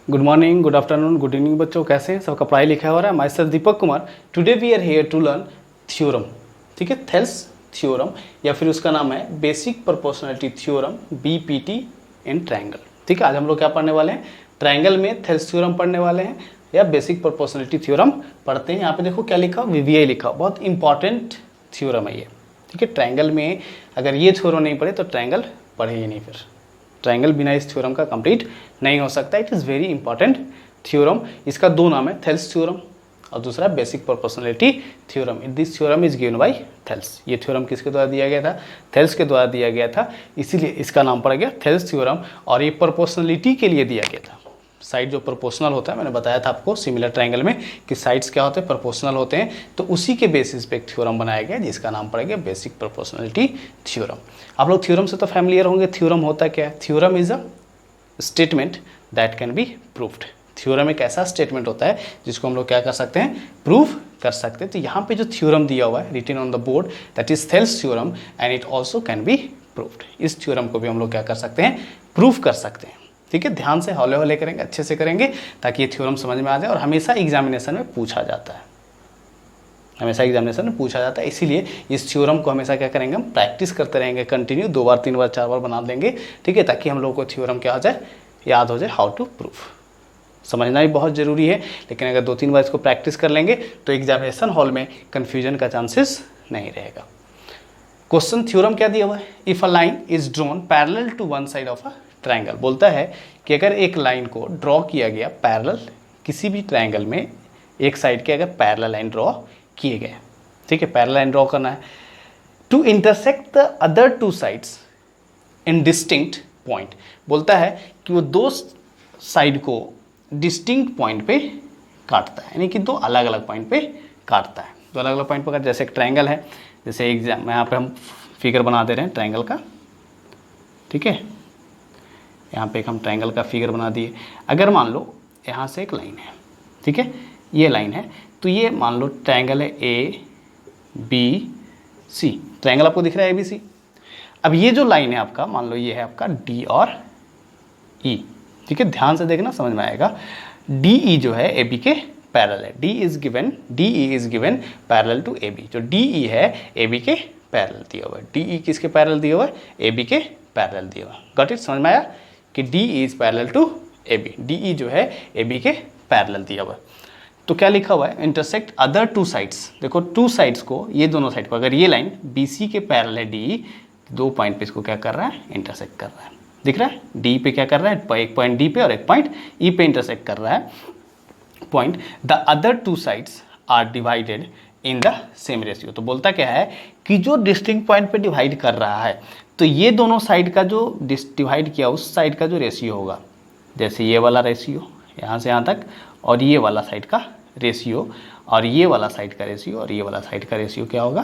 Good morning, good afternoon, good evening बच्चों, कैसे हैं? सबका पढ़ाई लिखा हो रहा है। Myself Deepak Kumar. Today we are here to learn theorem. ठीक है, थेल्स थ्योरम या फिर उसका नाम है basic proportionality theorem, BPT in triangle. ठीक है, आज हम लोग क्या पढ़ने वाले हैं? ट्रायंगल में थेल्स थ्योरम पढ़ने वाले हैं या बेसिक प्रोपोर्शनलिटी थ्योरम पढ़ते हैं। यहाँ पे देखो क्या लिखा, वीवीआई लिखा, बहुत इंपॉर्टेंट थ्योरम है ये। ठीक है, ट्रायंगल में अगर ये थ्योरम नहीं पढ़े तो ट्रायंगल पढ़े ही नहीं, फिर ट्रायंगल बिना इस थ्योरम का कंप्लीट नहीं हो सकता। It is very important theorem. इसका दो नाम है, थेल्स थ्योरम और दूसरा basic proportionality theorem. This theorem is given by Thales. ये थ्योरम किसके द्वारा दिया गया था? थेल्स के द्वारा दिया गया था, इसीलिए इसका नाम पड़ गया थेल्स थ्योरम। और ये प्रोपोर्शनलिटी के लिए दिया गया था। साइड जो प्रोपोर्शनल होता है, मैंने बताया था आपको सिमिलर ट्रायंगल में कि साइड्स क्या होते हैं, प्रोपोर्शनल होते हैं, तो उसी के बेसिस पे एक थ्योरम बनाया गया जिसका नाम पड़ेगा बेसिक प्रोपोर्शनलिटी थ्योरम। आप लोग थ्योरम से तो फैमिलियर होंगे। थ्योरम होता क्या है? Theorem is a statement that can be proved. Theorem एक ऐसा स्टेटमेंट होता है जिसको हम लोग क्या कर सकते हैं? प्रूव कर सकते हैं। तो यहाँ पे जो थ्योरम दिया हुआ है written on the board, that is Thales theorem and it also can be proved. इस थ्योरम को भी हम लोग क्या कर सकते हैं? प्रूव कर सकते हैं। ठीक है, ध्यान से हौले हौले करेंगे, अच्छे से करेंगे ताकि ये थ्योरम समझ में आ जाए। और हमेशा एग्जामिनेशन में पूछा जाता है, हमेशा एग्जामिनेशन में पूछा जाता है, इसीलिए इस थ्योरम को हमेशा क्या करेंगे? हम प्रैक्टिस करते रहेंगे कंटिन्यू, 2 बार 3 बार 4 बार बना देंगे। ठीक है, ताकि हम लोगों को थ्योरम क्या हो जाए, याद हो जाए, हाउ टू प्रूव। समझना भी बहुत ज़रूरी है, लेकिन अगर 2-3 बार इसको प्रैक्टिस कर लेंगे तो एग्जामिनेशन हॉल में कन्फ्यूजन का चांसेस नहीं रहेगा। क्वेश्चन थ्योरम क्या दिया हुआ है? If a line is drawn parallel to one side of a triangle. बोलता है कि अगर एक लाइन को ड्रॉ किया गया पैरेलल, किसी भी ट्रायंगल में एक साइड के अगर पैरेलल लाइन ड्रॉ किए गए, ठीक है, पैरेलल लाइन ड्रॉ करना है, to intersect the other two sides in distinct point. बोलता है कि वो दो साइड को डिस्टिंक्ट पॉइंट पे काटता है, यानी कि दो अलग अलग पॉइंट पे काटता है। दो अलग अलग पॉइंट पर, जैसे एक ट्रायंगल है, जैसे एग्जाम यहाँ पे हम फिगर बना दे रहे हैं ट्रायंगल का। ठीक है, यहाँ पे एक हम ट्रायंगल का फिगर बना दिए। अगर मान लो यहाँ से एक लाइन है, ठीक है, ये लाइन है, तो ये मान लो ट्रायंगल है ए बी सी। ट्रायंगल आपको दिख रहा है ए बी सी। अब ये जो लाइन है आपका, मान लो ये है आपका डी और ई। ठीक है, ध्यान से देखना, समझ में आएगा। डी ई जो है ए बी के पैरेलल है। D E is given parallel to A B. जो डी ई है ए बी के पैरेलल दिया हुआ है। डी ई किसके पैरेलल दिया हुआ है? ए बी के पैरेलल दिया हुआ है। Got it? समझ में आया कि D E is parallel to A B. D E जो है ए बी के पैरेलल दिया हुआ है। तो क्या लिखा हुआ है? Intersect other two sides. देखो टू साइड्स को, ये दोनों साइड को, अगर ये लाइन बी सी के पैरेलल है डी ई, दो पॉइंट पे इसको क्या कर रहा है? इंटरसेक्ट कर रहा है। दिख रहा है? डी पे क्या कर रहा है? एक पॉइंट डी पे और एक पॉइंट ई पे इंटरसेक्ट कर रहा है point. The other two sides are divided in the same ratio. तो बोलता क्या है कि जो डिस्टिंक्ट पॉइंट पे डिवाइड कर रहा है, तो ये दोनों साइड का जो डिवाइड किया उस साइड का जो रेशियो होगा, जैसे ये वाला रेशियो यहाँ से यहाँ तक, और ये वाला साइड का रेशियो, और ये वाला साइड का रेशियो, और ये वाला साइड का रेशियो क्या होगा?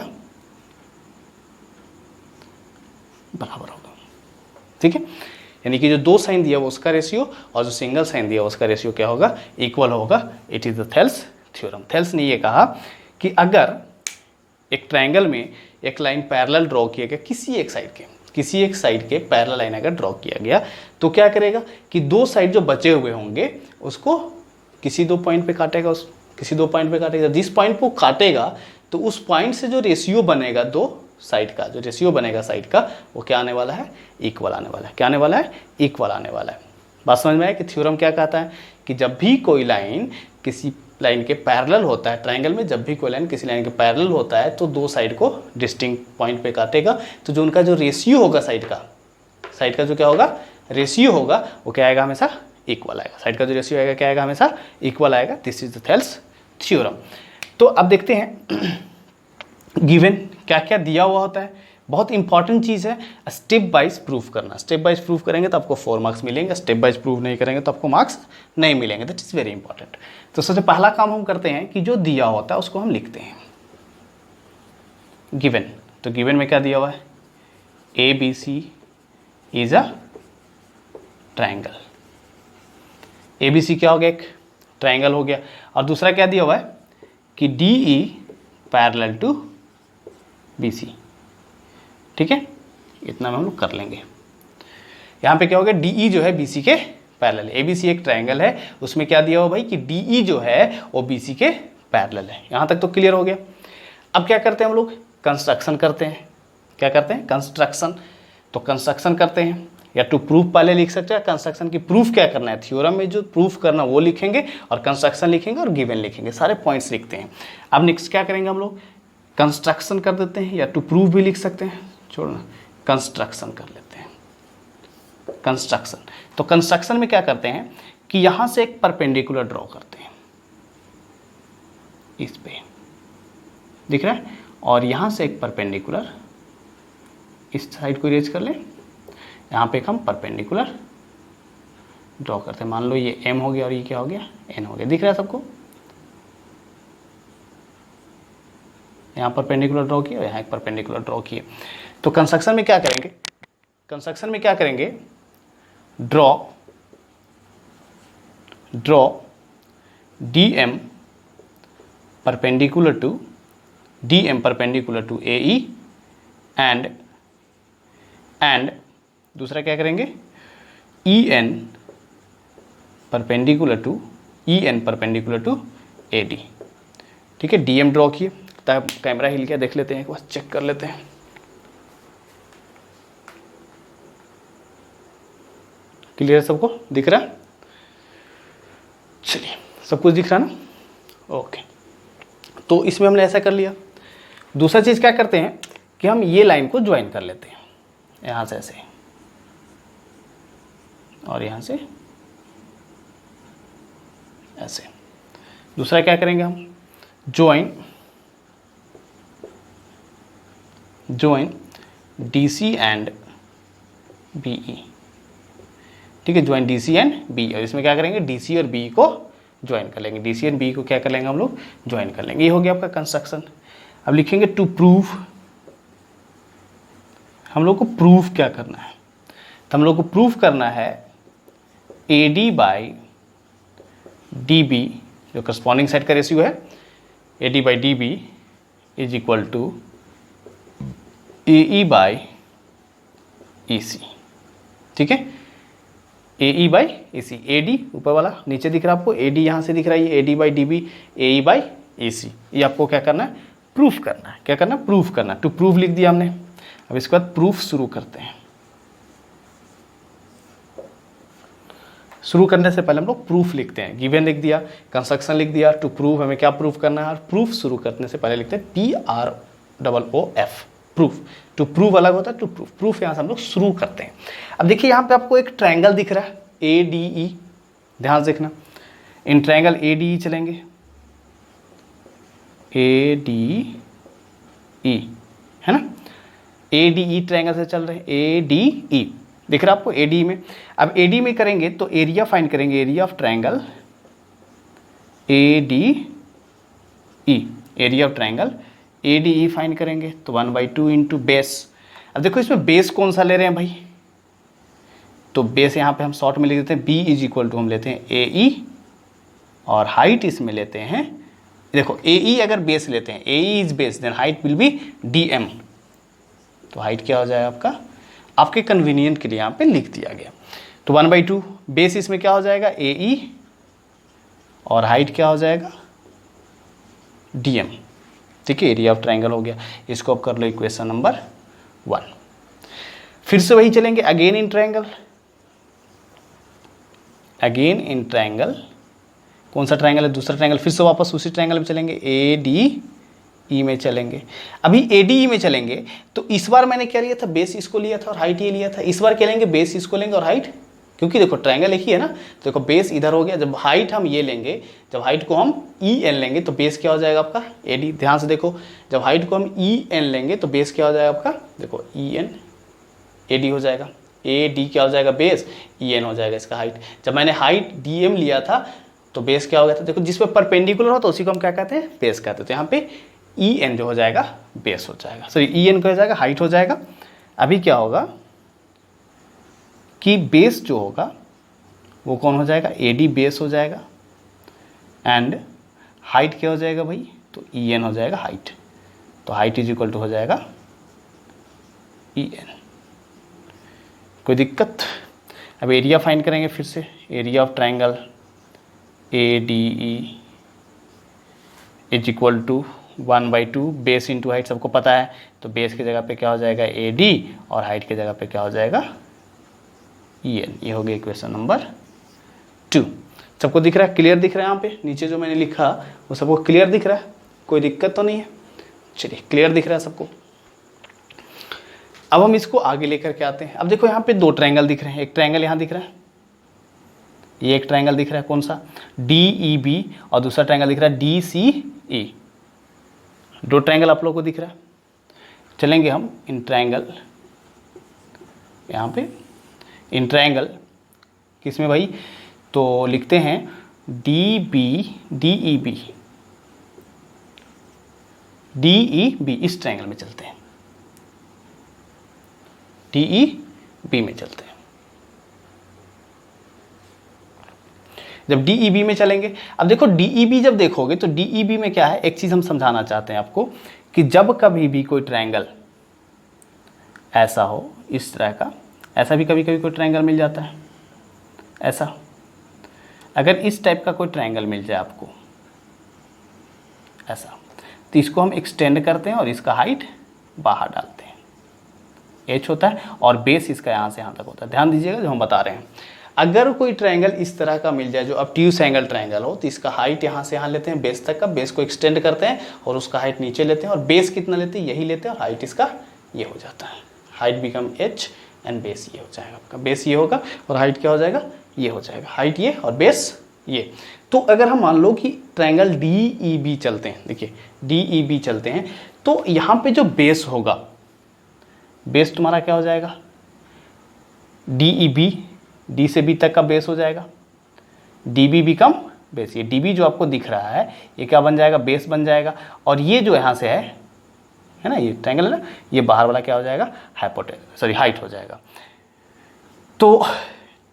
बराबर होगा। ठीक है, यानी कि जो दो साइन दिया हुआ उसका रेशियो और जो सिंगल साइन दिया हुआ उसका रेशियो क्या होगा? इक्वल होगा। It is the Thales theorem. Thales ने ये कहा कि अगर एक ट्रायंगल में एक लाइन पैरेलल ड्रॉ किया गया, किसी एक साइड के पैरेलल लाइन अगर ड्रॉ किया गया, तो क्या करेगा कि दो साइड जो बचे हुए होंगे उसको किसी दो पॉइंट पे काटेगा। जिस पॉइंट को काटेगा तो उस पॉइंट से जो रेशियो बनेगा दो साइड का, जो रेशियो बनेगा साइड का, वो क्या आने वाला है? इक्वल आने वाला है। क्या आने वाला है? इक्वल आने वाला है। बात समझ में आया कि थ्योरम क्या कहता है कि जब भी कोई लाइन किसी लाइन के पैरेलल होता है, ट्रायंगल में जब भी कोई लाइन किसी लाइन के पैरेलल होता है, तो दो साइड को डिस्टिंक्ट पॉइंट पे काटेगा। तो जो उनका जो रेशियो होगा साइड का जो क्या होगा? रेशियो होगा, वो क्या आएगा? हमेशा इक्वल आएगा। साइड का जो रेशियो आएगा क्या आएगा? हमेशा इक्वल आएगा। This is the Thales theorem. तो अब देखते हैं गिवन क्या क्या दिया हुआ होता है। बहुत इंपॉर्टेंट चीज़ है स्टेप वाइज प्रूफ करना। स्टेप वाइज प्रूफ करेंगे तो आपको 4 मार्क्स मिलेंगे, स्टेप वाइज प्रूफ नहीं करेंगे तो आपको मार्क्स नहीं मिलेंगे। That is very important. तो सबसे पहला काम हम करते हैं कि जो दिया होता है उसको हम लिखते हैं गिवन। तो गिवन में क्या दिया हुआ है? A B C is a triangle. A B C क्या हो गया? एक ट्रायंगल हो गया। और दूसरा क्या दिया हुआ है कि D E parallel to B C. ठीक है, इतना में हम लोग कर लेंगे। यहाँ पे क्या हो गया? डी ई जो है बी सी के पैरेलल। ABC एक ट्रायंगल है, उसमें क्या दिया हुआ भाई कि DE जो है वो BC के पैरेलल है। यहाँ तक तो क्लियर हो गया। अब क्या करते हैं हम लोग, कंस्ट्रक्शन करते हैं। क्या करते हैं, कंस्ट्रक्शन। तो कंस्ट्रक्शन करते हैं, या टू प्रूफ पहले लिख सकते हैं, कंस्ट्रक्शन की प्रूफ क्या करना है, थ्योरम में जो प्रूफ करना वो लिखेंगे, और कंस्ट्रक्शन लिखेंगे और गिवन लिखेंगे, सारे पॉइंट्स लिखते हैं। अब नेक्स्ट क्या करेंगे हम लोग, कंस्ट्रक्शन कर देते हैं, या टू प्रूफ भी लिख सकते हैं, छोड़ना, कंस्ट्रक्शन कर लेते हैं। कंस्ट्रक्शन, तो कंस्ट्रक्शन में क्या करते हैं कि यहां से एक परपेंडिकुलर ड्रॉ करते हैं, इस पे दिख रहा है, और यहां से एक परपेंडिकुलर इस साइड को इरेज कर लें, यहाँ पे एक हम परपेंडिकुलर ड्रॉ करते हैं। मान लो ये M हो गया और ये क्या हो गया, N हो गया। दिख रहा है सबको, यहाँ परपेंडिकुलर ड्रॉ किया और यहाँ एक परपेंडिकुलर ड्रॉ किया। तो कंस्ट्रक्शन में क्या करेंगे, कंस्ट्रक्शन में क्या करेंगे, draw DM perpendicular to AE and दूसरा क्या करेंगे, EN परपेंडिकुलर टू AD। ठीक है, DM ड्रॉ किए, तब कैमरा हिल गया, देख लेते हैं एक बार, चेक कर लेते हैं। क्लियर है सबको, दिख रहा है? चलिए, सब कुछ दिख रहा है ना, ओके। तो इसमें हमने ऐसा कर लिया। दूसरा चीज़ क्या करते हैं कि हम ये लाइन को ज्वाइन कर लेते हैं, यहाँ से ऐसे और यहाँ से ऐसे। दूसरा क्या करेंगे हम, ज्वाइन DC एंड BE। ठीक है, ज्वाइन DC एंड BE, और इसमें क्या करेंगे, DC और BE को ज्वाइन कर लेंगे। DC एंड BE को क्या कर लेंगे हम लोग, ज्वाइन कर लेंगे। ये हो गया आपका कंस्ट्रक्शन। अब लिखेंगे टू प्रूव, हम लोग को प्रूफ क्या करना है, तो हम लोग को प्रूफ करना है AD बाई DB, जो करस्पॉन्डिंग साइड का रेशियो है, AD by DB is equal to AE by EC। ठीक है, AE बाई EC, AD ऊपर वाला, नीचे दिख रहा है आपको, AD यहाँ से दिख रहा है, ये AD by DB, AE by EC। ये आपको क्या करना है, प्रूफ करना है। क्या करना है, प्रूफ करना है। टू प्रूफ लिख दिया हमने। अब इसके बाद प्रूफ शुरू करते हैं। शुरू करने से पहले हम लोग प्रूफ लिखते हैं, गिवन लिख दिया, कंस्ट्रक्शन लिख दिया, टू प्रूफ हमें क्या प्रूफ करना है, और प्रूफ शुरू करने से पहले लिखते हैं PROOF, प्रूफ। टू प्रूफ अलग होता है, टू प्रूफ, प्रूफ यहाँ से हम लोग शुरू करते हैं। अब देखिए यहाँ पे आपको एक ट्रायंगल दिख रहा है ADE, ध्यान से देखना, इन ट्रायंगल ADE चलेंगे, ADE है ना, ADE ट्रायंगल से चल रहे हैं, ADE दिख रहा है आपको ADE में। अब AD में करेंगे तो एरिया फाइंड करेंगे, area of triangle ADE, area of triangle ADE find करेंगे, तो 1/2 इंटू बेस। अब देखो इसमें बेस कौन सा ले रहे हैं भाई, तो बेस यहाँ पे हम शॉर्ट में लिख देते हैं, B इज इक्वल टू हम लेते हैं AE, और हाइट इसमें लेते हैं, देखो AE अगर बेस लेते हैं, AE is base, then height will be DM। तो हाइट क्या हो जाएगा आपका, आपके कन्वीनियंट के लिए यहाँ पे लिख दिया गया। तो 1/2 बेस इसमें क्या हो जाएगा AE, और हाइट क्या हो जाएगा DM। ठीक है, एरिया ऑफ ट्रायंगल हो गया। इसको अब कर लो इक्वेशन नंबर 1। फिर से वही चलेंगे, again in triangle, again in triangle, कौन सा ट्रायंगल है, दूसरा ट्रायंगल, फिर से वापस उसी ट्रायंगल में चलेंगे, ADE में चलेंगे। अभी ADE में चलेंगे तो इस बार मैंने क्या लिया था, बेस इसको लिया था और हाइट ये लिया था। इस बार क्या लेंगे, बेस इसको लेंगे और हाइट, क्योंकि देखो ट्रायंगल एक ही है ना, तो देखो बेस इधर हो गया, जब हाइट हम ये लेंगे, जब हाइट को हम EN लेंगे तो बेस क्या हो जाएगा आपका AD। ध्यान से देखो, जब हाइट को हम EN लेंगे तो बेस क्या हो जाएगा आपका, देखो EN AD हो जाएगा, AD क्या हो जाएगा बेस, EN हो जाएगा इसका हाइट। जब मैंने हाइट DM लिया था तो बेस क्या हो गया था, देखो जिस पे परपेंडिकुलर हो तो उसी को हम क्या कहते हैं, बेस कहते हैं। तो यहाँ पे EN जो हो जाएगा बेस हो जाएगा, सॉरी EN क्या हो जाएगा, हाइट हो जाएगा। अभी क्या होगा कि बेस जो होगा वो कौन हो जाएगा, AD बेस हो जाएगा, एंड हाइट क्या हो जाएगा भाई, तो EN हो जाएगा हाइट। तो हाइट इज इक्वल टू हो जाएगा EN। कोई दिक्कत? अब एरिया फाइंड करेंगे फिर से, area of triangle ADE is equal to 1/2 base into height, सबको पता है, तो बेस की जगह पे क्या हो जाएगा AD और हाइट की जगह पे क्या हो जाएगा EN। ये हो गया इक्वेशन नंबर 2। सबको दिख रहा है, क्लियर दिख रहा है? यहाँ पे नीचे जो मैंने लिखा वो सबको क्लियर दिख रहा है, कोई दिक्कत तो नहीं है? चलिए, क्लियर दिख रहा है सबको। अब हम इसको आगे लेकर के आते हैं। अब देखो यहाँ पे 2 ट्रायंगल दिख रहे हैं, एक ट्रायंगल यहाँ दिख रहा है, ये एक ट्रायंगल दिख रहा है कौन सा DEB, और दूसरा ट्रायंगल दिख रहा है DCE। 2 ट्रायंगल आप लोगों को दिख रहा है। चलेंगे हम इन ट्रायंगल, यहाँ पे इन ट्रायंगल किसमें भाई, तो लिखते हैं DEB इस ट्रायंगल में चलते हैं, DEB में चलते हैं। जब DEB में चलेंगे, अब देखो DEB जब देखोगे तो DEB में क्या है, एक चीज़ हम समझाना चाहते हैं आपको कि जब कभी भी कोई ट्रायंगल ऐसा हो, इस तरह का, ऐसा भी कभी कभी कोई ट्रायंगल मिल जाता है ऐसा, अगर इस टाइप का कोई ट्रायंगल मिल जाए आपको ऐसा, तो इसको हम एक्सटेंड करते हैं और इसका हाइट बाहर डालते हैं, H होता है, और बेस इसका यहाँ से यहाँ तक होता है। ध्यान दीजिएगा जो हम बता रहे हैं, अगर कोई ट्रायंगल इस तरह का मिल जाए जो ऑब्ट्यूज एंगल ट्रायंगल हो, तो इसका हाइट यहाँ से यहाँ लेते हैं बेस तक का, बेस को एक्सटेंड करते हैं और उसका हाइट नीचे लेते हैं, और बेस कितना लेते हैं, यही लेते हैं, और हाइट इसका ये हो जाता है, height become H and base ये हो जाएगा आपका, बेस ये होगा और हाइट क्या हो जाएगा, ये हो जाएगा, हाइट ये और बेस ये। तो अगर हम मान लो कि ट्रायंगल DEB चलते हैं, देखिए DEB चलते हैं, तो यहाँ पे जो बेस होगा, बेस तुम्हारा क्या हो जाएगा DEB, D से B तक का बेस हो जाएगा, DB बिकम बेस, ये DB जो आपको दिख रहा है ये क्या बन जाएगा, बेस बन जाएगा, और ये जो यहाँ से है ना, ये ट्रायंगल है ना, ये बाहर वाला क्या हो जाएगा, हाइट हो जाएगा। तो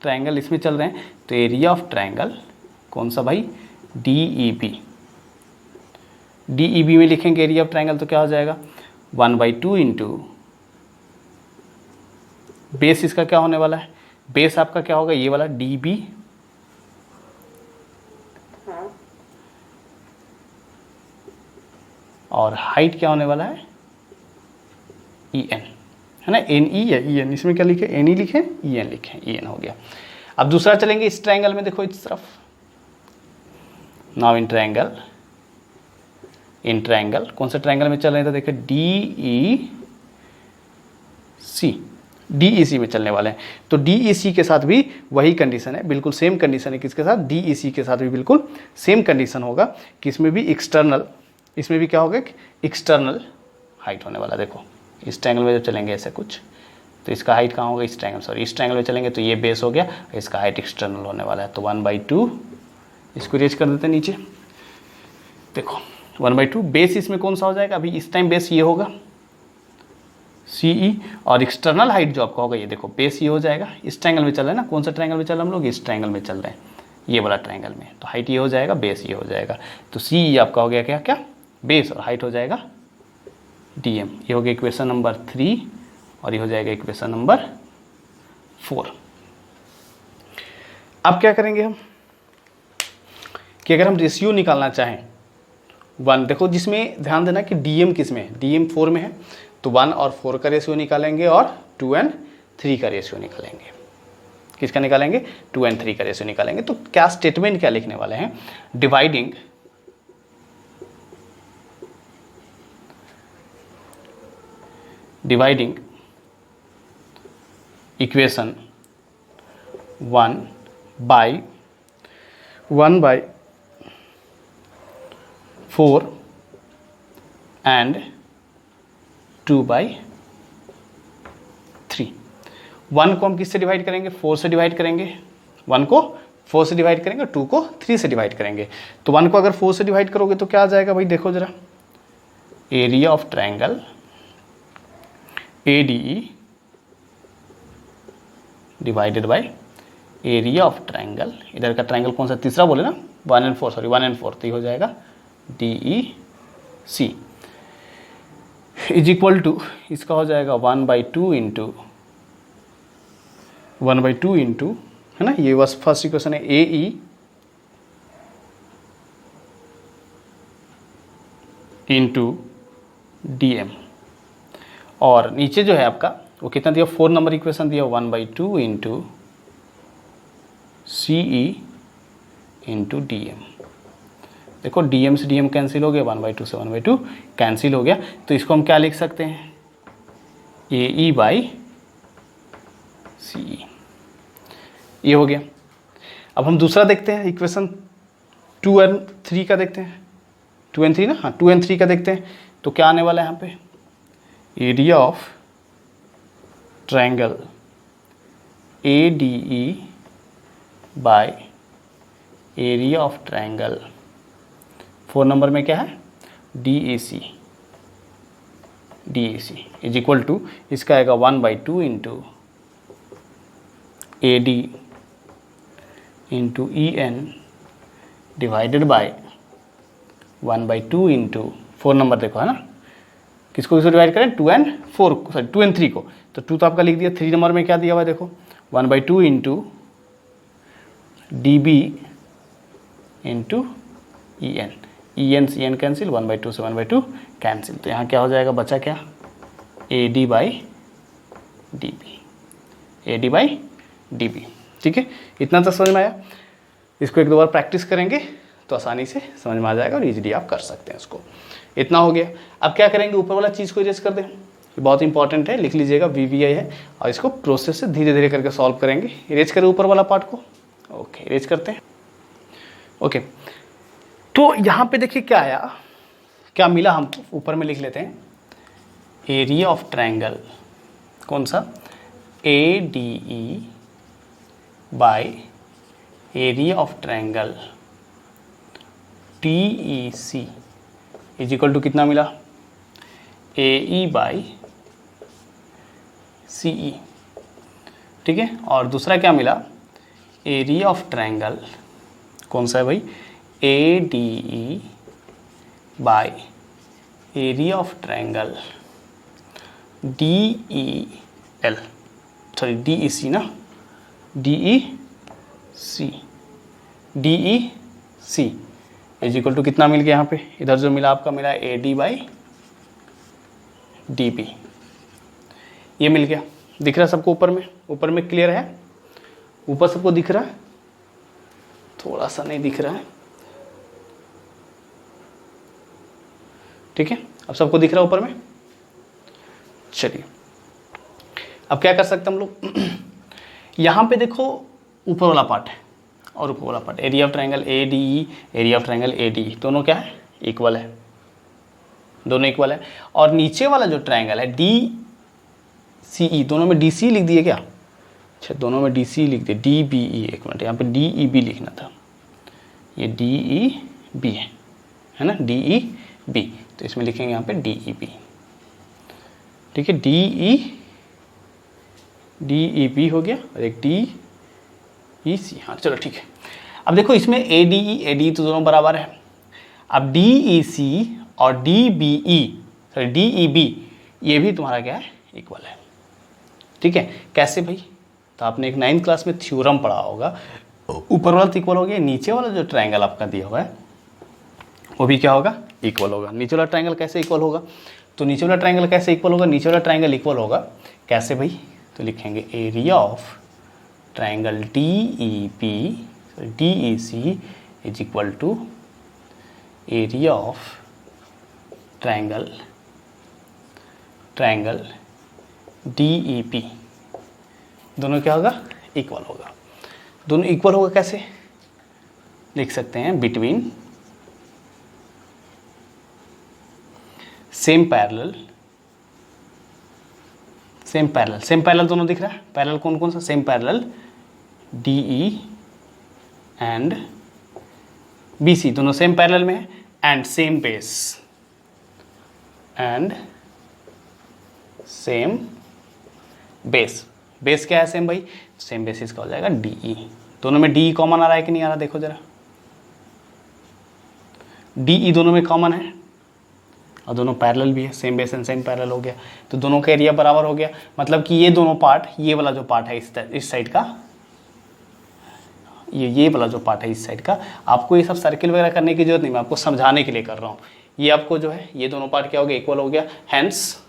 ट्रायंगल इसमें चल रहे हैं, तो एरिया ऑफ ट्रायंगल कौन सा भाई, DEB में लिखेंगे एरिया ऑफ ट्रायंगल, तो क्या हो जाएगा 1/2 इंटू बेस, इसका क्या होने वाला है, बेस आपका क्या होगा, ये वाला DB, और हाइट क्या होने वाला है EN, है ना, NE या EN, इसमें क्या लिखे, NE लिखे, EN लिखे, EN हो गया। अब दूसरा चलेंगे इस ट्रायंगल में, देखो इस तरफ, नाउ इन ट्रायंगल कौन सा ट्रायंगल में चल रहे थे, देखिए DEC में चलने वाले हैं। तो DEC के साथ भी वही कंडीशन है, बिल्कुल सेम कंडीशन है, किसके साथ, DEC के साथ भी बिल्कुल सेम कंडीशन होगा कि इसमें भी एक्सटर्नल, इसमें भी क्या होगा, एक्सटर्नल हाइट होने वाला। देखो इस ट्रायंगल में जब चलेंगे ऐसे कुछ, तो इसका हाइट कहाँ होगा, इस ट्रायंगल में चलेंगे तो ये बेस हो गया, इसका हाइट एक्सटर्नल होने वाला है, तो 1/2, इसको रेज कर देते हैं नीचे, देखो 1/2 बेस इसमें कौन सा हो जाएगा, अभी इस टाइम बेस ये होगा CE, और एक्सटर्नल हाइट जो आपका होगा ये देखो बेस ये हो जाएगा, इस ट्रायंगल में चल रहे हैं ना, कौन सा ट्रायंगल में चल रहे हैं हम लोग, इस ट्रायंगल में चल रहे हैं, ये वाला ट्रायंगल में, तो हाइट ये हो जाएगा, बेस ये हो जाएगा, तो CE आपका हो गया क्या क्या, बेस, और हाइट हो जाएगा DM। ये हो गया इक्वेशन नंबर 3, और ये हो जाएगा इक्वेशन नंबर 4। अब क्या करेंगे हम कि अगर हम रेशियो निकालना चाहें 1, देखो जिसमें ध्यान देना कि DM किस में है, DM 4 में है, तो 1 और 4 का रेशियो निकालेंगे, और 2 and 3 का रेशियो निकालेंगे। किसका निकालेंगे, 2 and 3 का रेशियो निकालेंगे। तो क्या स्टेटमेंट क्या लिखने वाले हैं, डिवाइडिंग इक्वेशन 1 by 4 and 2/3। 1 को हम किससे डिवाइड करेंगे, 4 से डिवाइड करेंगे, 1 को 4 से डिवाइड करेंगे, 2 को 3 से डिवाइड करेंगे। तो 1 को अगर 4 से डिवाइड करोगे तो क्या आ जाएगा भाई, देखो जरा, area of triangle ADE divided by area of triangle, इधर का ट्रायंगल कौन सा, तीसरा बोले ना, 1 and 4, तो ये हो जाएगा DEC इज इक्वल टू, इसका हो जाएगा 1/2 इंटू 1/2 इंटू, है ना, ये बस फर्स्ट इक्वेशन है, ए ई इंटू डी एम, और नीचे जो है आपका वो कितना दिया, 4 नंबर इक्वेशन दिया, 1/2 इंटू सी ई इंटू डी एम। देखो डी एम से डी एम कैंसिल हो गया, 1/2 से 1/2 कैंसिल हो गया, तो इसको हम क्या लिख सकते हैं, ए ई बाई सी ई, ये हो गया। अब हम दूसरा देखते हैं, इक्वेशन 2 एंड 3 का देखते हैं, 2 एंड 3 ना, हाँ 2 एंड 3 का देखते हैं। तो क्या आने वाला है यहाँ पे, area of triangle A D E by area of triangle 4 number में क्या है, D A C is equal to, इसका आएगा 1/2 into A D into E N divided by 1/2 into 4 number, देखो है ना, किसको डिवाइड करें, 2 एंड 4, सॉरी 2 एंड 3 को, तो 2 तो आपका लिख दिया, 3 नंबर में क्या दिया हुआ है, देखो 1/2 into D B into E N see N cancel, 1/2 से 1/2 कैंसिल, तो यहाँ क्या हो जाएगा, बचा क्या, A D by D B, A D by D B. ठीक है, इतना तो समझ में आया। इसको 1-2 बार प्रैक्टिस करेंगे तो आसानी से समझ में आ जाएगा और इजीली आप कर सकते हैं इसको। इतना हो गया। अब क्या करेंगे, ऊपर वाला चीज़ को इरेज कर दें, ये बहुत इंपॉर्टेंट है, लिख लीजिएगा, VVI है, और इसको प्रोसेस से धीरे धीरे करके सॉल्व करेंगे। इरेज करें ऊपर वाला पार्ट को, ओके इरेज करते हैं। ओके, तो यहाँ पे देखिए क्या आया, क्या मिला हमको, ऊपर में लिख लेते हैं, एरिया ऑफ ट्रायंगल, कौन सा, ADE by area of triangle TEC is equal to कितना मिला, AE बाई CE। ठीक है, और दूसरा क्या मिला, एरिया ऑफ ट्रायंगल, कौन सा है भाई, ADE by area of triangle DEL, sorry DEC ना, DEC इज इक्वल टू कितना मिल गया, यहाँ पे इधर जो मिला आपका मिला AD बाई DB, ये मिल गया। दिख रहा है सबको ऊपर में, ऊपर में क्लियर है, ऊपर सबको दिख रहा है, थोड़ा सा नहीं दिख रहा है। ठीक है, अब सबको दिख रहा है ऊपर में। चलिए अब क्या कर सकते हैं हम लोग, यहाँ पे देखो ऊपर वाला पार्ट है और ऊपर वाला part, area of triangle ADE, area of triangle ADE, दोनों क्या है, इक्वल है, दोनों इक्वल है। और नीचे वाला जो ट्रायंगल है DCE, दोनों में DC लिख दिए क्या, अच्छा दोनों में DC लिख दिए, DBE, एक मिनट यहाँ पे DEB लिखना था, ये DEB है ना, DEB, तो इसमें लिखेंगे यहाँ पे DEB। ठीक है, DEB हो गया, और एक DEC, हाँ चलो ठीक है। अब देखो इसमें ADE तो दोनों बराबर है, अब DEC और DEB ये भी तुम्हारा क्या है, इक्वल है। ठीक है, कैसे भाई, तो आपने एक 9th क्लास में थ्योरम पढ़ा होगा, ऊपर वाला तो इक्वल हो गया, नीचे वाला जो ट्रायंगल आपका दिया हुआ है वो भी क्या होगा, इक्वल होगा। नीचे वाला ट्रायंगल कैसे इक्वल होगा, तो नीचे वाला ट्रायंगल कैसे इक्वल होगा, नीचे वाला ट्रायंगल इक्वल होगा कैसे भाई, तो लिखेंगे area of triangle DEC is equal to area of triangle DEP, दोनों क्या होगा, इक्वल होगा। दोनों इक्वल होगा कैसे, लिख सकते हैं बिटवीन सेम पैरेलल दोनों दिख रहा है, पैरेलल कौन कौन सा, same parallel DE and BC, दोनों सेम पैरेलल में है, एंड सेम बेस क्या है, सेम भाई, सेम बेसिस का हो जाएगा DE। दोनों में DE कॉमन आ रहा है कि नहीं आ रहा, देखो जरा, DE दोनों में कॉमन है, और दोनों पैरेलल भी है, same base and same parallel हो गया, तो दोनों का एरिया बराबर हो गया। मतलब कि ये दोनों पार्ट, ये वाला जो पार्ट है इस साइड का, ये वाला जो पार्ट है इस साइड का, आपको ये सब सर्किल वगैरह करने की जरूरत नहीं, मैं आपको समझाने के लिए कर रहा हूँ। ये आपको जो है ये दोनों पार्ट क्या हो गया, इक्वल हो गया, hence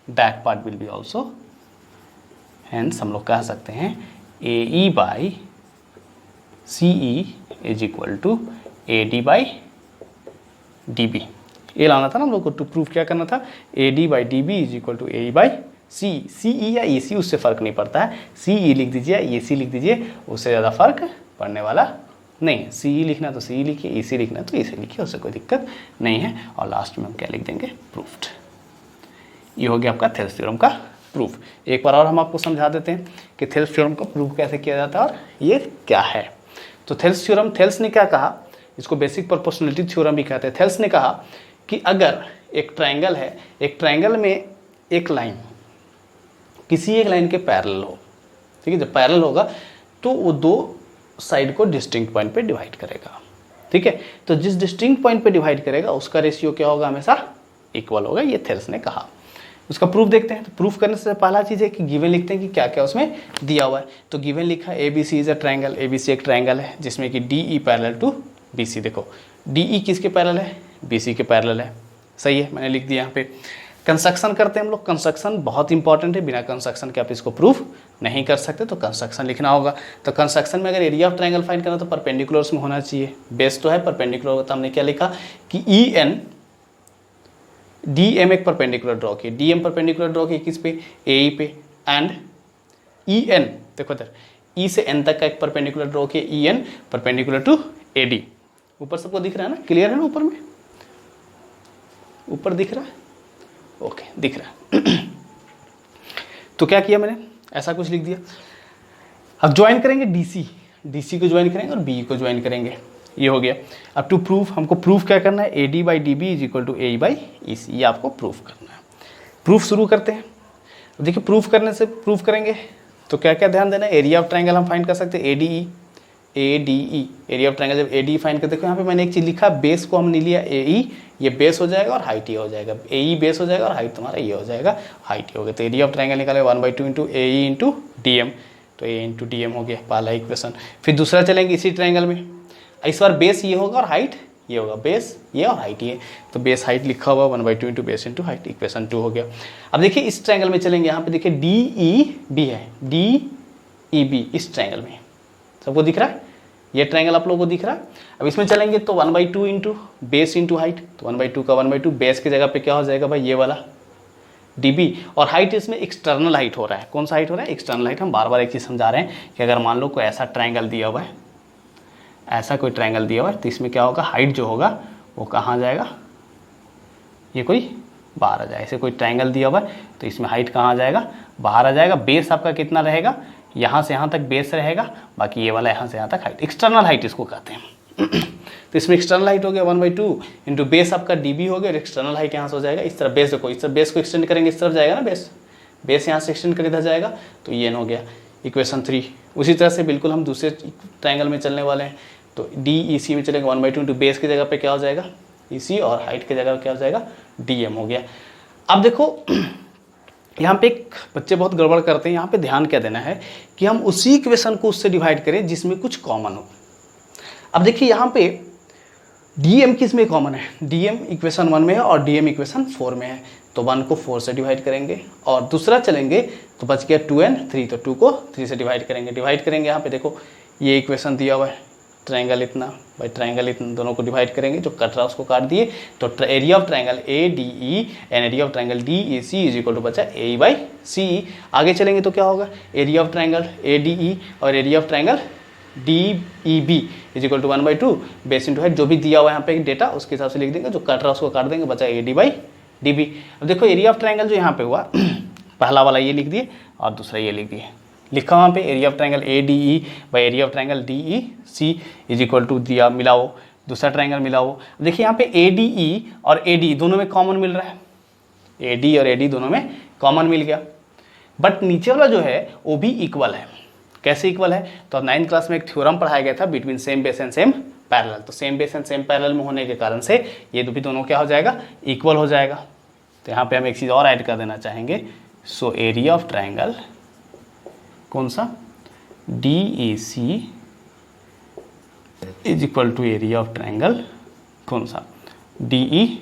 that part will be also, hence हम लोग कह सकते हैं A E by C E is equal to A D by D B. ये लाना था ना हम लोग को, टू प्रूफ क्या करना था, A D by D B is equal to A by C. C E या ई सी उससे फ़र्क नहीं पड़ता है, सी ई लिख दीजिए, ए सी लिख दीजिए, उससे ज़्यादा फर्क पड़ने वाला नहीं है। सी ई लिखना तो सी ई लिखिए, ई सी लिखना तो ई सी लिखिए, उससे कोई दिक्कत नहीं है। और लास्ट में हम क्या लिख देंगे, प्रूफ्ड। ये हो गया आपका थेल्स थ्योरम का प्रूफ। एक बार और हम आपको समझा देते हैं कि थेल्स थ्योरम का प्रूफ कैसे किया जाता है और ये क्या है। तो थेल्स थ्योरम, थेल्स ने क्या कहा, इसको बेसिक प्रोपोर्शनलिटी थ्योरम भी कहते हैं। थेल्स ने कहा कि अगर एक ट्रायंगल है, एक ट्रायंगल में एक लाइन किसी एक लाइन के पैरेलल हो, ठीक है, जब पैरेलल होगा तो वो दो साइड को डिस्टिंक्ट पॉइंट पे डिवाइड करेगा, ठीक है। तो जिस डिस्टिंक्ट पॉइंट पे डिवाइड करेगा उसका रेशियो क्या होगा, हमेशा इक्वल होगा, ये थेल्स ने कहा। उसका प्रूफ देखते हैं। तो प्रूफ करने से पहला चीज़ है कि गिवन लिखते हैं कि क्या क्या उसमें दिया हुआ है। तो गिवन लिखा है A B C is a triangle, A B C एक ट्रायंगल है जिसमें कि D E parallel to B C. देखो डी ई किसके पैरेलल है, बी सी के पैरेलल है, सही है, मैंने लिख दिया यहाँ पे। कंस्ट्रक्शन करते हैं हम लोग, कंस्ट्रक्शन बहुत इंपॉर्टेंट है, बिना कंस्ट्रक्शन के आप इसको प्रूफ नहीं कर सकते, तो कंस्ट्रक्शन लिखना होगा। तो कंस्ट्रक्शन में अगर एरिया ऑफ ट्रायंगल फाइंड करना तो परपेंडिकुलर्स में होना चाहिए, बेस तो है परपेंडिकुलर, तो हमने क्या लिखा कि ई एन डी एम एक परपेंडिकुलर ड्रॉ किए, डी एम परपेंडिकुलर ड्रॉ किए किस पे, ए ई पे, एंड ई एन देखो इधर ई से एन तक का एक परपेंडिकुलर ड्रॉ किए, E N perpendicular to A D. ऊपर सबको दिख रहा है ना, क्लियर है ना, ऊपर में, ऊपर दिख रहा है, ओके दिख रहा है। तो क्या किया मैंने, ऐसा कुछ लिख दिया। अब ज्वाइन करेंगे डीसी, डीसी को ज्वाइन करेंगे और बी को ज्वाइन करेंगे, ये हो गया। अब टू प्रूफ, हमको प्रूफ क्या करना है, A D by D B is equal to A by E C, ये आपको प्रूफ करना है। प्रूफ शुरू करते हैं। देखिए प्रूफ करने से, प्रूफ करेंगे तो क्या क्या ध्यान देना है, एरिया ऑफ ट्रायंगल हम फाइंड कर सकते हैं, ए D E, A D E, area of triangle जब ए डी फाइंड करते, देखो यहाँ पे मैंने एक चीज़ लिखा, बेस को हम नहीं लिया ए ई, ये बेस हो जाएगा और हाइट ये हो जाएगा, ए ई बेस हो जाएगा और हाइट तुम्हारा ये हो जाएगा, हाइट ये हो गया। तो एरिया ऑफ ट्रायंगल निकाले 1/2 इंटू ए ई इंटू डी एम, तो ए इंटू डी एम हो गया पहला इक्वेशन। फिर दूसरा चलेंगे इसी ट्रायंगल में, इस बार बेस ये होगा और हाइट ये होगा, बेस ये और हाइट ये, तो बेस हाइट लिखा हुआ 1/2 into base into height, equation 2 हो गया। अब देखिए इस ट्रायंगल में चलेंगे, यहाँ पे देखिए डी ई बी है, डी ई बी इस ट्रायंगल में सबको दिख रहा है, ये ट्रायंगल आप लोगों को दिख रहा है। अब इसमें चलेंगे तो 1/2 इंटू बेस इंटू हाइट, तो 1/2 का 1/2 बेस की जगह पे क्या हो जाएगा भाई, ये वाला dB, और हाइट इसमें एक्सटर्नल हाइट हो रहा है। कौन सा हाइट हो रहा है, एक्सटर्नल हाइट। हम बार बार एक चीज़ समझा रहे हैं कि अगर मान लो कोई ऐसा ट्रायंगल दिया हुआ है, ऐसा कोई ट्रायंगल दिया हुआ है, तो इसमें क्या होगा, हाइट जो होगा वो कहाँ जाएगा, ये कोई बाहर आ जाए। ऐसे कोई ट्रायंगल दिया हुआ है तो इसमें हाइट कहाँ आ जाएगा, बाहर आ जाएगा। बेस आपका कितना रहेगा, यहाँ से यहाँ तक बेस रहेगा, बाकी ये वाला यहाँ से यहाँ तक हाइट, एक्सटर्नल हाइट इसको कहते हैं। तो इसमें एक्सटर्नल हाइट हो गया 1/2 इंटू बेस आपका dB हो गया, एक्सटर्नल हाइट यहाँ से हो जाएगा। इस तरह बेस देखो, इस तरह बेस को एक्सटेंड करेंगे, इस तरफ जाएगा ना बेस, बेस यहाँ से एक्सटेंड कर इधर जाएगा, तो ये हो गया इक्वेशन 3। उसी तरह से बिल्कुल हम दूसरे ट्रायंगल में चलने वाले हैं, तो डी ई सी में चलेंगे 1/2 इंटू बेस की जगह पे क्या हो जाएगा ई सी, और हाइट की जगह क्या हो जाएगा डी एम हो गया। अब देखो यहाँ पे एक बच्चे बहुत गड़बड़ करते हैं, यहाँ पे ध्यान क्या देना है कि हम उसी इक्वेशन को उससे डिवाइड करें जिसमें कुछ कॉमन हो। अब देखिए यहाँ पे डी एम किस में कॉमन है, डी एम इक्वेशन 1 में है और डी एम इक्वेशन 4 में है, तो 1 को 4 से डिवाइड करेंगे, और दूसरा चलेंगे तो बच गया 2n 3, तो 2 को 3 से डिवाइड करेंगे। यहाँ पे देखो ये इक्वेशन दिया हुआ है, ट्रायंगल इतना बाई ट्रायंगल इतना, दोनों को डिवाइड करेंगे, जो कट रहा उसको काट दिए, तो area of triangle A D E and area of triangle D E C is equal to बचा ए बाई सी। आगे चलेंगे तो क्या होगा, area of triangle A D E और area of triangle D E B is equal to 1/2 base into height, जो भी दिया हुआ है यहाँ पे डेटा उसके हिसाब से लिख देंगे, जो कट रहा उसको काट देंगे, बचा A D by D B. अब देखो एरिया ऑफ ट्रायंगल जो यहाँ पे हुआ पहला वाला ये लिख दिए और दूसरा ये लिख दिए, लिखा वहाँ पे area of triangle A D E by area of triangle D E C is equal to दिया, मिलाओ दूसरा ट्रायंगल मिलाओ। देखिए यहाँ पे ए डी ई और ए डी दोनों में कॉमन मिल रहा है, ए डी और ए डी दोनों में कॉमन मिल गया, बट नीचे वाला जो है वो भी इक्वल है। कैसे इक्वल है, तो 9th क्लास में एक थ्योरम पढ़ाया गया था between same base and same parallel, तो same base and same parallel में होने के कारण से ये भी दोनों क्या हो जाएगा, इक्वल हो जाएगा। तो यहाँ पे हम एक चीज़ और ऐड कर देना चाहेंगे, सो एरिया ऑफ ट्राइंगल कौन सा, DAC is equal to area of triangle कौन सा, DEB।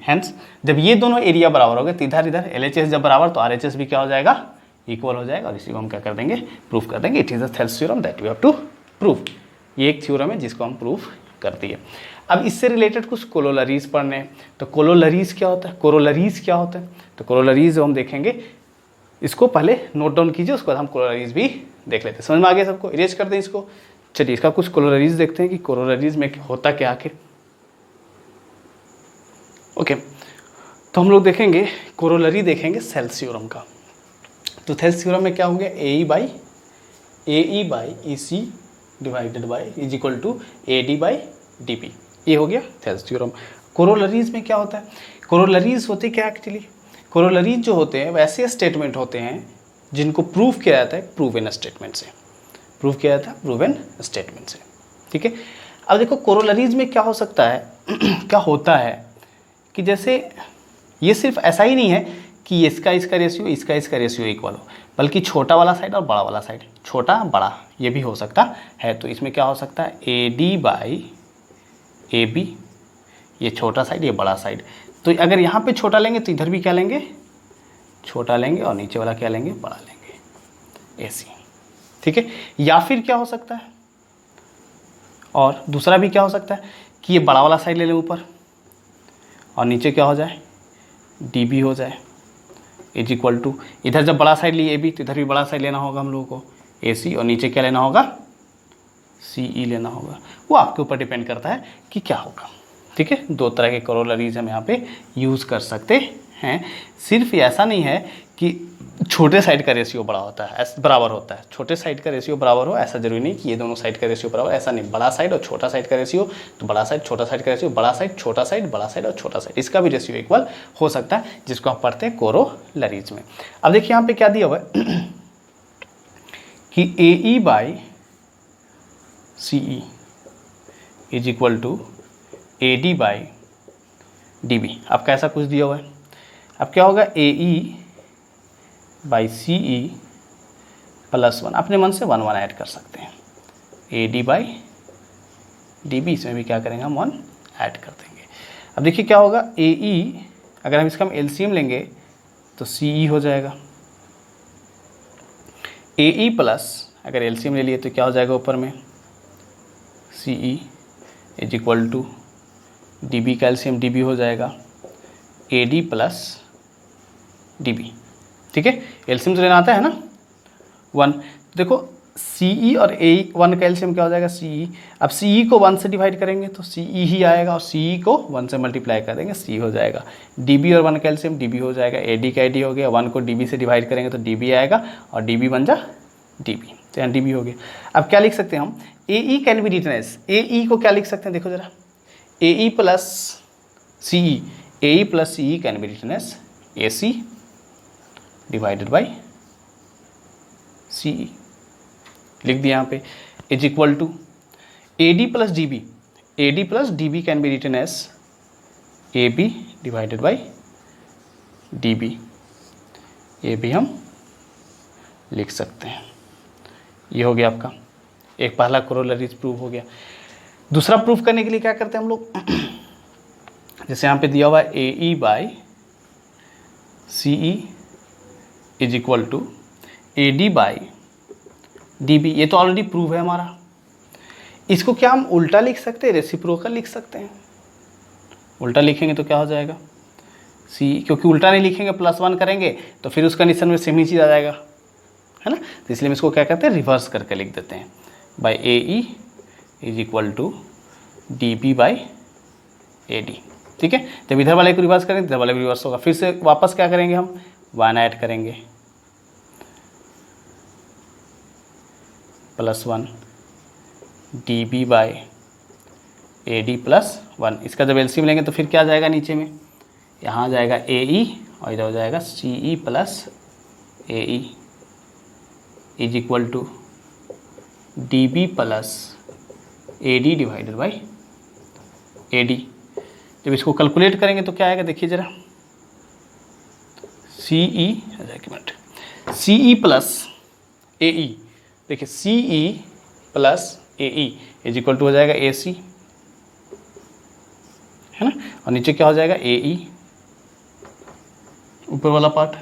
हैंस जब ये दोनों एरिया बराबर हो गए तो इधर इधर LHS जब बराबर तो RHS भी क्या हो जाएगा, इक्वल हो जाएगा, और इसी को हम क्या कर देंगे, प्रूफ कर देंगे। It is the Thales theorem that we have to proof. ये एक थ्योरम है जिसको हम प्रूफ करती है। अब इससे रिलेटेड कुछ कोरोलरीज पढ़ने हैं। तो कोरोलरीज क्या होता है, कोरोलरीज क्या होता है, तो कोरोलरीज जो हम देखेंगे, इसको पहले नोट डाउन कीजिए, उसके बाद हम कोरोलरीज भी देख लेते हैं। समझ में आ गया सबको, इरेज कर दें इसको। चलिए इसका कुछ कोरोलरीज देखते हैं कि कोरोलरीज में होता क्या आखिर। ओके, तो हम लोग देखेंगे कोरोलरी, देखेंगे थेल्स थ्योरम का। तो थेल्स थ्योरम में क्या हो गया, AE by EC divided by is equal to AD by DP, ये हो गया थेल्स थ्योरम। कोरोलरीज में क्या होता है, कोरोलरीज होते क्या एक्चुअली, कोरोलरीज जो होते हैं वैसे स्टेटमेंट होते हैं जिनको प्रूफ किया जाता है प्रूवन स्टेटमेंट से, प्रूफ किया जाता है प्रूवन स्टेटमेंट से। ठीक है, अब देखो कोरोलरीज में क्या हो सकता है क्या होता है कि जैसे ये सिर्फ ऐसा ही नहीं है कि इसका रेशियो इसका रेशियो इक्वल हो, बल्कि छोटा वाला साइड और बड़ा वाला साइड, छोटा बड़ा ये भी हो सकता है। तो इसमें क्या हो सकता है, AD बाई AB, ये छोटा साइड ये बड़ा साइड। तो अगर यहाँ पे छोटा लेंगे तो इधर भी क्या लेंगे, छोटा लेंगे, और नीचे वाला क्या लेंगे, बड़ा लेंगे, AC। ठीक है, या फिर क्या हो सकता है, और दूसरा भी क्या हो सकता है कि ये बड़ा वाला साइड ले लें ऊपर, और नीचे क्या हो जाए, DB हो जाए, इज इक्वल टू, इधर जब बड़ा साइड लिए AB तो इधर भी बड़ा साइड लेना होगा हम लोगों को, AC, और नीचे क्या लेना होगा, CE लेना होगा। वो आपके ऊपर डिपेंड करता है कि क्या होगा। ठीक है, दो तरह के कोरोलरीज हम यहाँ पे यूज़ कर सकते हैं। सिर्फ ऐसा नहीं है कि छोटे साइड का रेशियो बड़ा होता है, बराबर होता है, छोटे साइड का रेशियो बराबर हो, ऐसा जरूरी नहीं कि ये दोनों साइड का रेशियो बराबर, ऐसा नहीं। बड़ा साइड और छोटा साइड का रेशियो, तो बड़ा साइड छोटा साइड का रेशियो, बड़ा साइड छोटा साइड, बड़ा साइड और छोटा साइड, इसका भी रेशियो इक्वल हो सकता है, जिसको आप पढ़ते हैं कोरोलरीज में। अब देखिए यहाँ पे क्या दिया हुआ है कि AE by CE is equal to AD by DB। आपका ऐसा कुछ दिया हुआ है। अब क्या होगा, AE बाई CE प्लस 1, अपने मन से 1 1 ऐड कर सकते हैं, AD बाई DB, इसमें भी क्या करेंगे हम 1 ऐड कर देंगे। अब देखिए क्या होगा, AE अगर हम इसका हम LCM लेंगे तो CE हो जाएगा, AE प्लस अगर LCM ले लिए तो क्या हो जाएगा ऊपर में, CE is equal to DB का LCM DB हो जाएगा, AD प्लस DB। ठीक है, LCM तो लेना आता है ना 1। देखो CE और AE 1 का LCM क्या हो जाएगा, CE। अब CE को 1 से डिवाइड करेंगे तो CE ही आएगा, और CE को 1 से मल्टीप्लाई कर देंगे, C हो जाएगा। DB और 1 का LCM DB हो जाएगा, AD का AD हो गया, 1 को DB से डिवाइड करेंगे तो DB आएगा, और DB बन जा DB, तो यहाँ DB हो गया। अब क्या लिख सकते हैं हम, AE can be written as, AE को क्या लिख सकते हैं, देखो जरा, AE plus CE, AE plus CE can be written as AC divided by CE, लिख दिया यहाँ पे, is equal to AD plus DB, AD plus DB can be written as AB divided by DB, ये भी हम लिख सकते हैं। ये हो गया आपका एक पहला कोरोलरीज प्रूफ हो गया। दूसरा प्रूफ करने के लिए क्या करते हैं हम लोग, जैसे यहाँ पे दिया हुआ है AE by CE is equal to AD by DB, ये तो ऑलरेडी प्रूफ है हमारा। इसको क्या हम उल्टा लिख सकते हैं, रेसिप्रोकल लिख सकते हैं। उल्टा लिखेंगे तो क्या हो जाएगा, CE, क्योंकि उल्टा नहीं लिखेंगे प्लस 1 करेंगे तो फिर उसका निशान में सेम ही चीज़ आ जाएगा, है ना। तो इसलिए हम इसको क्या करते हैं, रिवर्स करके लिख देते हैं, by AE is equal to DB by AD। ठीक है, जब इधर वाले को रिवर्स करेंगे इधर वाले को रिवर्स होगा, फिर से वापस क्या करेंगे हम 1 ऐड करेंगे, plus 1 DB by AD plus 1। इसका जब एलसीएम लेंगे तो फिर क्या आ जाएगा नीचे में, यहाँ आ जाएगा AE और इधर हो जाएगा CE plus AE is equal to DB plus AD divided by AD। जब इसको कैलकुलेट करेंगे तो क्या आएगा, देखिए ज़रा, एक minute, C E plus A E, देखिए C E plus A E is equal to हो जाएगा ए सी, है ना, और नीचे क्या हो जाएगा ए ई, ऊपर वाला पार्ट,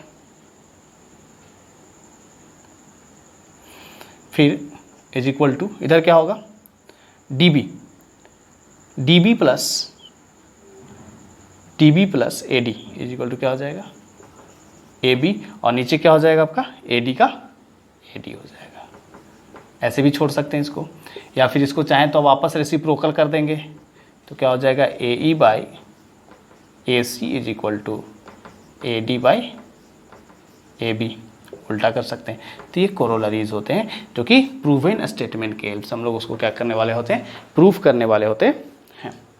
फिर इज इक्वल टू इधर क्या होगा D B, D B plus A D is equal to क्या हो जाएगा ए बी, और नीचे क्या हो जाएगा आपका ए डी का ए डी हो जाएगा। ऐसे भी छोड़ सकते हैं इसको, या फिर इसको चाहें तो वापस रेसिप्रोकल कर देंगे, तो क्या हो जाएगा A E by A C is equal to A D by A B, उल्टा कर सकते हैं। तो ये कोरोलरीज होते हैं जो कि प्रूवन स्टेटमेंट के हेल्प से हम लोग उसको क्या करने वाले होते हैं, प्रूफ करने वाले होते हैं,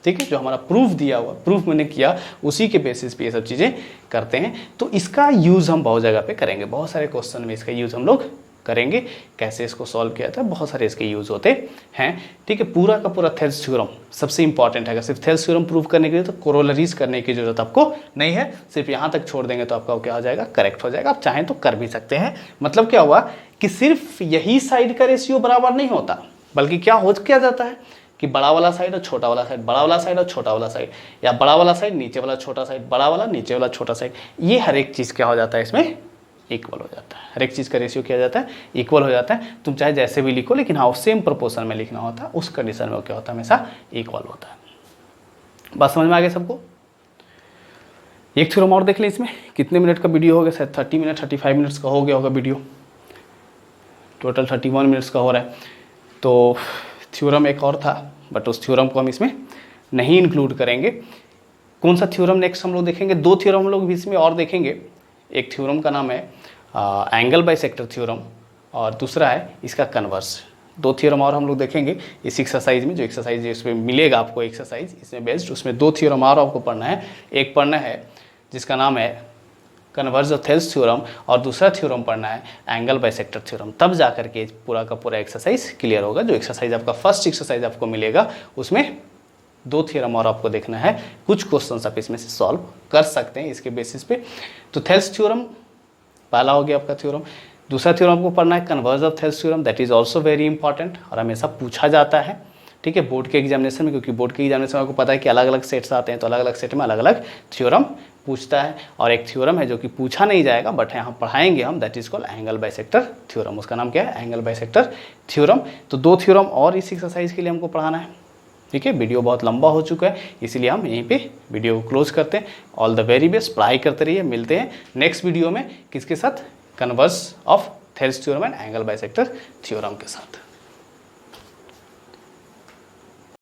ठीक है। जो हमारा प्रूफ दिया हुआ, प्रूफ मैंने किया, उसी के बेसिस पे ये सब चीज़ें करते हैं। तो इसका यूज़ हम बहुत जगह पे करेंगे, बहुत सारे क्वेश्चन में इसका यूज़ हम लोग करेंगे। कैसे इसको सॉल्व किया था, बहुत सारे इसके यूज़ होते हैं, ठीक है। पूरा का पूरा थेल्स थ्योरम सबसे इंपॉर्टेंट है। अगर सिर्फ थेल्स थ्योरम प्रूव करने के लिए तो कोरोलरीज करने की जरूरत आपको नहीं है, सिर्फ यहाँ तक छोड़ देंगे तो आपका क्या हो जाएगा, करेक्ट हो जाएगा। आप चाहें तो कर भी सकते हैं। मतलब क्या हुआ कि सिर्फ यही साइड का रेशियो बराबर नहीं होता, बल्कि क्या हो क्या जाता है कि बड़ा वाला साइड और छोटा वाला साइड, बड़ा वाला साइड और छोटा वाला साइड, या बड़ा वाला साइड नीचे वाला छोटा साइड, बड़ा वाला नीचे वाला छोटा साइड, ये हर एक चीज़ क्या हो जाता है इसमें इक्वल हो जाता है। हर एक चीज़ का रेशियो क्या हो जाता है, इक्वल हो जाता है। तुम चाहे जैसे भी लिखो, लेकिन हाँ सेम प्रोपोर्शन में लिखना होता है, उस कंडीशन में क्या होता है, हमेशा इक्वल होता है। बात समझ में आ गया सबको। एक थ्योरम और देख लें। इसमें कितने मिनट का वीडियो हो गया, शायद 30 मिनट 35 मिनट्स का हो गया होगा वीडियो, टोटल 31 मिनट्स का हो रहा है। तो थ्योरम एक और था, बट उस थ्योरम को हम इसमें नहीं इंक्लूड करेंगे। कौन सा थ्योरम नेक्स्ट हम लोग देखेंगे, दो थ्योरम हम लोग भी इसमें और देखेंगे। एक थ्योरम का नाम है एंगल बाइसेक्टर थ्योरम, और दूसरा है इसका कन्वर्स। दो थ्योरम और हम लोग देखेंगे इस एक्सरसाइज में। जो एक्सरसाइज इसमें मिलेगा आपको, एक्सरसाइज इसमें बेस्ड, उसमें दो थ्योरम और आपको पढ़ना है। एक पढ़ना है जिसका नाम है कन्वर्स ऑफ थेल्स थ्योरम, और दूसरा थ्योरम पढ़ना है एंगल बाइसेक्टर थ्योरम। तब जा करके पूरा का पूरा एक्सरसाइज क्लियर होगा। जो एक्सरसाइज आपका फर्स्ट एक्सरसाइज आपको मिलेगा, उसमें दो थ्योरम और आपको देखना है। कुछ क्वेश्चंस आप इसमें से सॉल्व कर सकते हैं इसके बेसिस पे। तो थेल्स थ्योरम पहला हो गया आपका थ्योरम। दूसरा थ्योरम आपको पढ़ना है converse of Thales theorem, that is also very important, और हमेशा पूछा जाता है, ठीक है, बोर्ड के एग्जामिनेशन में। क्योंकि बोर्ड के एग्जामिनेशन में आपको पता है कि अलग अलग सेट्स आते हैं, तो अलग अलग सेट में अलग अलग थ्योरम पूछता है। और एक थ्योरम है जो कि पूछा नहीं जाएगा, बट यहाँ पढ़ाएंगे हम, that is called angle bisector theorem. उसका नाम क्या है, एंगल बाइसेक्टर थ्योरम। तो दो थ्योरम और इस एक्सरसाइज के लिए हमको पढ़ाना है, ठीक है। वीडियो बहुत लंबा हो चुका है, इसीलिए हम यहीं पे वीडियो को क्लोज करते हैं। ऑल द वेरी बेस्ट, पढ़ाई करते रहिए। मिलते हैं नेक्स्ट वीडियो में किसके साथ, converse of Thales theorem and angle bisector theorem के साथ।